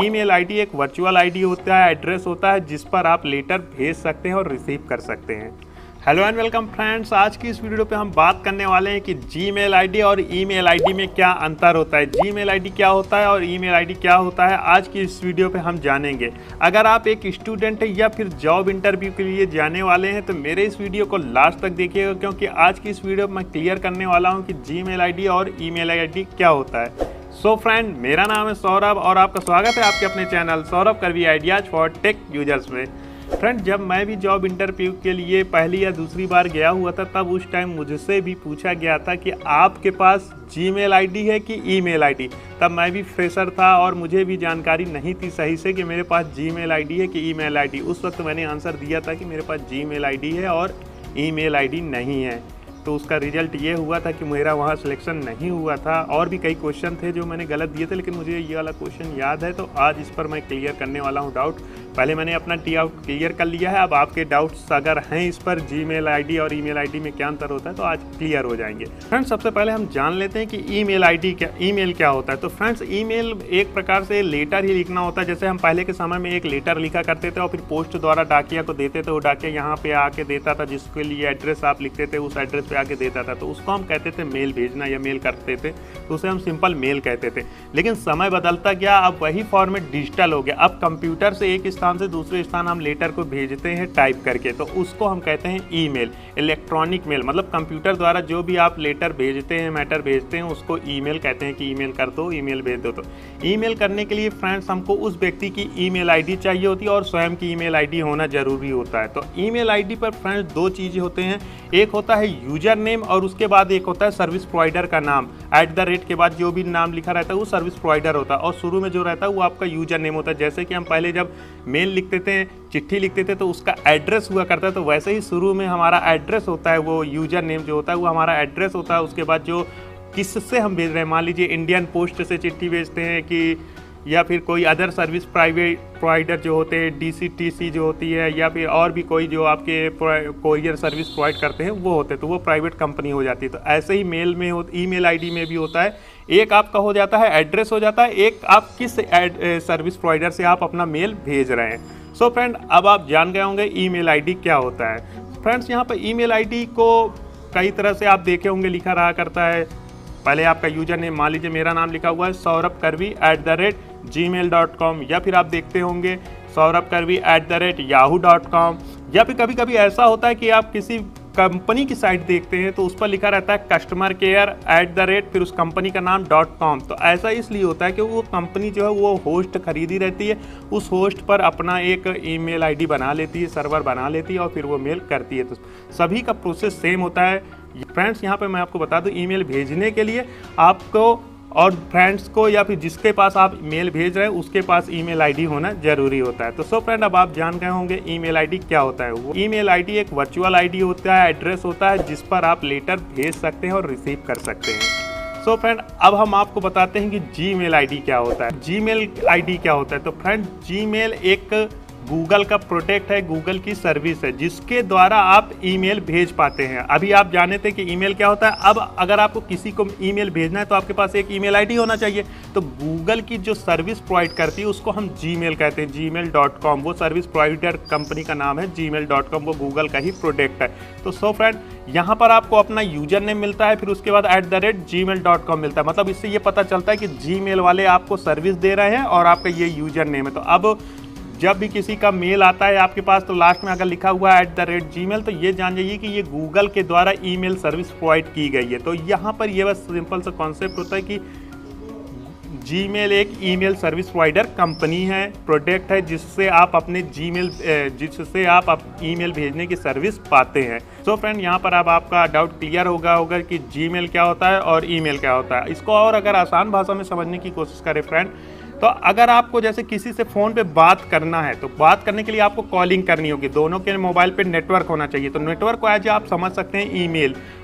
Email ID एक virtual ID होता है, एड्रेस होता है जिस पर आप लेटर भेज सकते हैं और रिसीव कर सकते हैं। हेलो एंड वेलकम फ्रेंड्स, आज की इस वीडियो पे हम बात करने वाले हैं कि जीमेल आईडी और ईमेल आईडी में क्या अंतर होता है, जीमेल आईडी क्या होता है और ईमेल आईडी क्या होता है। आज की इस वीडियो पे हम जानेंगे। अगर आप एक स्टूडेंट हैं या फिर जॉब इंटरव्यू के लिए जाने वाले हैं तो मेरे इस वीडियो को लास्ट तक देखिएगा, क्योंकि आज की इस वीडियो में मैं क्लियर करने वाला हूँ कि जीमेल आईडी और ईमेल आईडी क्या होता है। सो फ्रेंड, मेरा नाम है सौरभ और आपका स्वागत है आपके अपने चैनल सौरभ करवी आइडियाज फॉर टेक यूजर्स में। फ्रेंड, जब मैं भी जॉब इंटरव्यू के लिए पहली या दूसरी बार गया हुआ था तब उस टाइम मुझसे भी पूछा गया था कि आपके पास जीमेल आईडी है कि ईमेल आईडी। तब मैं भी फ्रेशर था और मुझे भी जानकारी नहीं थी सही से कि मेरे पास जीमेल आईडी है कि ईमेल आईडी। उस वक्त मैंने आंसर दिया था कि मेरे पास जीमेल आईडी है और ईमेल आईडी नहीं है। तो उसका रिजल्ट ये हुआ था कि मेरा वहाँ सिलेक्शन नहीं हुआ था। और भी कई क्वेश्चन थे जो मैंने गलत दिए थे, लेकिन मुझे ये वाला क्वेश्चन याद है, तो आज इस पर मैं क्लियर करने वाला हूँ डाउट। पहले मैंने अपना टी आउट क्लियर कर लिया है, अब आपके डाउट्स अगर हैं इस पर जीमेल आईडी और ईमेल आईडी में क्या अंतर होता है तो आज क्लियर हो जाएंगे। फ्रेंड्स, सबसे पहले हम जान लेते हैं कि ईमेल क्या होता है। तो फ्रेंड्स, ईमेल एक प्रकार से लेटर ही लिखना होता है। जैसे हम पहले के समय में एक लेटर लिखा करते थे और फिर पोस्ट द्वारा डाकिया को देते थे, वो डाकिया यहाँ पे आके देता था, जिसके लिए एड्रेस आप लिखते थे उस एड्रेस पे आके देता था, तो उसको हम कहते थे मेल भेजना या मेल करते थे, तो उसे हम सिंपल मेल कहते थे। लेकिन समय बदलता गया, अब वही फॉर्मेट डिजिटल हो गया। अब कंप्यूटर से एक स्थान से दूसरे स्थान हम लेटर को भेजते हैं टाइप करके, तो उसको हम कहते हैं ईमेल, इलेक्ट्रॉनिक मेल। मतलब कंप्यूटर द्वारा जो भी आप लेटर भेजते हैं, मैटर भेजते हैं, उसको ईमेल कहते हैं कि ईमेल कर दो, ईमेल भेज दो। तो ईमेल करने के लिए फ्रेंड्स हमको उस व्यक्ति की ईमेल आईडी चाहिए होती है और स्वयं की ईमेल आईडी होना जरूरी होता है। तो ईमेल आईडी पर फ्रेंड्स दो चीज़ें होते हैं, एक होता है यूजर नेम और उसके बाद एक होता है सर्विस प्रोवाइडर का नाम। @ के बाद जो भी नाम लिखा रहता है वो सर्विस प्रोवाइडर होता है और शुरू में जो रहता है वो आपका यूजर नेम होता है। जैसे कि हम पहले जब मेल लिखते थे, चिट्ठी लिखते थे, तो उसका एड्रेस हुआ करता है, तो वैसे ही शुरू में हमारा एड्रेस होता है, वो यूजर नेम जो होता है वो हमारा एड्रेस होता है। उसके बाद जो किससे हम भेज रहे हैं, मान लीजिए इंडियन पोस्ट से चिट्ठी भेजते हैं कि या फिर कोई अदर सर्विस प्रोवाइडर जो होते हैं, DCTC जो होती है, या फिर और भी कोई जो आपके कोरियर सर्विस प्रोवाइड करते हैं वो होते हैं, तो वो प्राइवेट कंपनी हो जाती है। तो ऐसे ही मेल में ईमेल आईडी में भी होता है, एक आपका हो जाता है एड्रेस हो जाता है, एक आप किस सर्विस प्रोवाइडर से आप अपना मेल भेज रहे हैं। सो फ्रेंड, अब आप जान गए होंगे ईमेल आईडी क्या होता है। फ्रेंड्स, यहाँ पर ईमेल आईडी को कई तरह से आप देखे होंगे लिखा रहा करता है। पहले आपका यूजर नेम, मान लीजिए मेरा नाम लिखा हुआ है सौरभ करवी @gmail.com, या फिर आप देखते होंगे सौरभ करवी @yahoo.com, या फिर कभी कभी ऐसा होता है कि आप किसी कंपनी की साइट देखते हैं तो उस पर लिखा रहता है कस्टमर केयर फिर उस कंपनी का नाम .com। तो ऐसा इसलिए होता है कि वो कंपनी जो है वो होस्ट खरीदी रहती है, उस होस्ट पर अपना एक ईमेल आईडी बना लेती है, सर्वर बना लेती है और फिर वो मेल करती है। तो सभी का प्रोसेस सेम होता है। फ्रेंड्स, यहाँ पे मैं आपको बता दूं, ईमेल भेजने के लिए आपको और फ्रेंड्स को या फिर जिसके पास आप मेल भेज रहे हैं उसके पास ईमेल आईडी होना जरूरी होता है। तो सो फ्रेंड, अब आप जान गए होंगे ईमेल आईडी क्या होता है। वो ईमेल आईडी एक वर्चुअल आईडी होता है, एड्रेस होता है जिस पर आप लेटर भेज सकते हैं और रिसीव कर सकते हैं। सो फ्रेंड, अब हम आपको बताते हैं कि जीमेल आईडी क्या होता है। जीमेल आईडी क्या होता है? तो फ्रेंड, जीमेल एक गूगल का प्रोडक्ट है, गूगल की सर्विस है जिसके द्वारा आप ईमेल भेज पाते हैं। अभी आप जाने थे कि ईमेल क्या होता है, अब अगर आपको किसी को ईमेल भेजना है तो आपके पास एक ईमेल आईडी होना चाहिए। तो गूगल की जो सर्विस प्रोवाइड करती है उसको हम जीमेल कहते हैं, gmail.com। वो सर्विस प्रोवाइडर कंपनी का नाम है gmail.com, वो गूगल का ही प्रोडक्ट है। तो सो फ्रेंड, यहाँ पर आपको अपना यूजर नेम मिलता है, फिर उसके बाद @gmail.com मिलता है। मतलब इससे ये पता चलता है कि जीमेल वाले आपको सर्विस दे रहे हैं और आपका ये यूजर नेम है। तो अब जब भी किसी का मेल आता है आपके पास तो लास्ट में अगर लिखा हुआ है @gmail, तो ये जान जाइए कि ये गूगल के द्वारा ईमेल सर्विस प्रोवाइड की गई है। तो यहाँ पर ये बस सिंपल सा कॉन्सेप्ट होता है कि जीमेल एक ईमेल सर्विस प्रोवाइडर कंपनी है, प्रोडक्ट है जिससे आप अपने जिससे आप ईमेल भेजने की सर्विस पाते हैं। सो फ्रेंड, यहाँ पर अब आपका डाउट क्लियर होगा कि जीमेल क्या होता है और ईमेल क्या होता है। इसको और अगर आसान भाषा में समझने की कोशिश करें फ्रेंड, तो अगर आपको जैसे किसी से फ़ोन पे बात करना है तो बात करने के लिए आपको कॉलिंग करनी होगी, दोनों के मोबाइल पे नेटवर्क होना चाहिए। तो नेटवर्क को एज आप समझ सकते हैं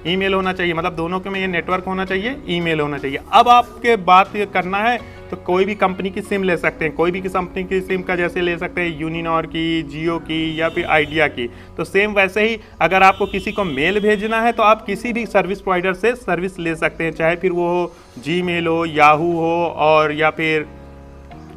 ईमेल होना चाहिए, मतलब दोनों के में ये नेटवर्क होना चाहिए, ईमेल होना चाहिए। अब आपके बात करना है तो कोई भी कंपनी की सिम ले सकते हैं, कोई भी कंपनी की सिम का जैसे ले सकते हैं यूनिनॉर की, जियो की या फिर आइडिया की। तो सेम वैसे ही अगर आपको किसी को मेल भेजना है तो आप किसी भी सर्विस प्रोवाइडर से सर्विस ले सकते हैं, चाहे फिर वो जीमेल हो, याहू हो और या फिर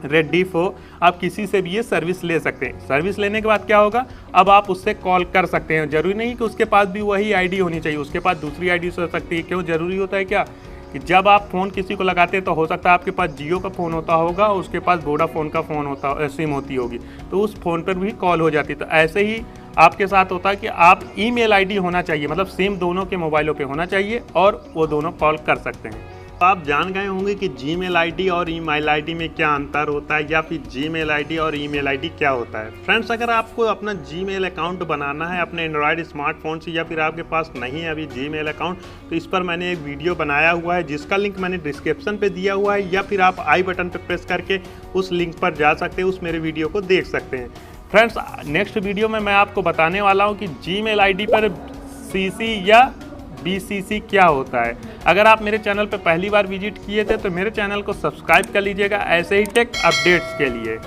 रेडिफ हो, आप किसी से भी ये सर्विस ले सकते हैं। सर्विस लेने के बाद क्या होगा, अब आप उससे कॉल कर सकते हैं। जरूरी नहीं कि उसके पास भी वही आईडी होनी चाहिए, उसके पास दूसरी आईडी हो सकती है। क्यों जरूरी होता है क्या कि जब आप फ़ोन किसी को लगाते हैं तो हो सकता है आपके पास जियो का फ़ोन होता होगा, उसके पास वोडाफोन का फ़ोन होता सिम होती होगी, तो उस फ़ोन पर भी कॉल हो जाती है। तो ऐसे ही आपके साथ होता है कि आप ईमेल आईडी होना चाहिए, मतलब सिम दोनों के मोबाइलों पे होना चाहिए और वो दोनों कॉल कर सकते हैं। आप जान गए होंगे कि जीमेल आईडी और ईमेल आईडी में क्या अंतर होता है, या फिर जीमेल आईडी और ईमेल आईडी क्या होता है। फ्रेंड्स, अगर आपको अपना जीमेल अकाउंट बनाना है अपने एंड्रॉयड स्मार्टफोन से, या फिर आपके पास नहीं है अभी जीमेल अकाउंट, तो इस पर मैंने एक वीडियो बनाया हुआ है जिसका लिंक मैंने डिस्क्रिप्शन पे दिया हुआ है, या फिर आप आई बटन पर प्रेस करके उस लिंक पर जा सकते हैं, उस मेरे वीडियो को देख सकते हैं। फ्रेंड्स, नेक्स्ट वीडियो में मैं आपको बताने वाला हूँ कि जीमेल आईडी पर सीसी या बीसीसी क्या होता है। अगर आप मेरे चैनल पर पहली बार विजिट किए थे तो मेरे चैनल को सब्सक्राइब कर लीजिएगा ऐसे ही टेक अपडेट्स के लिए।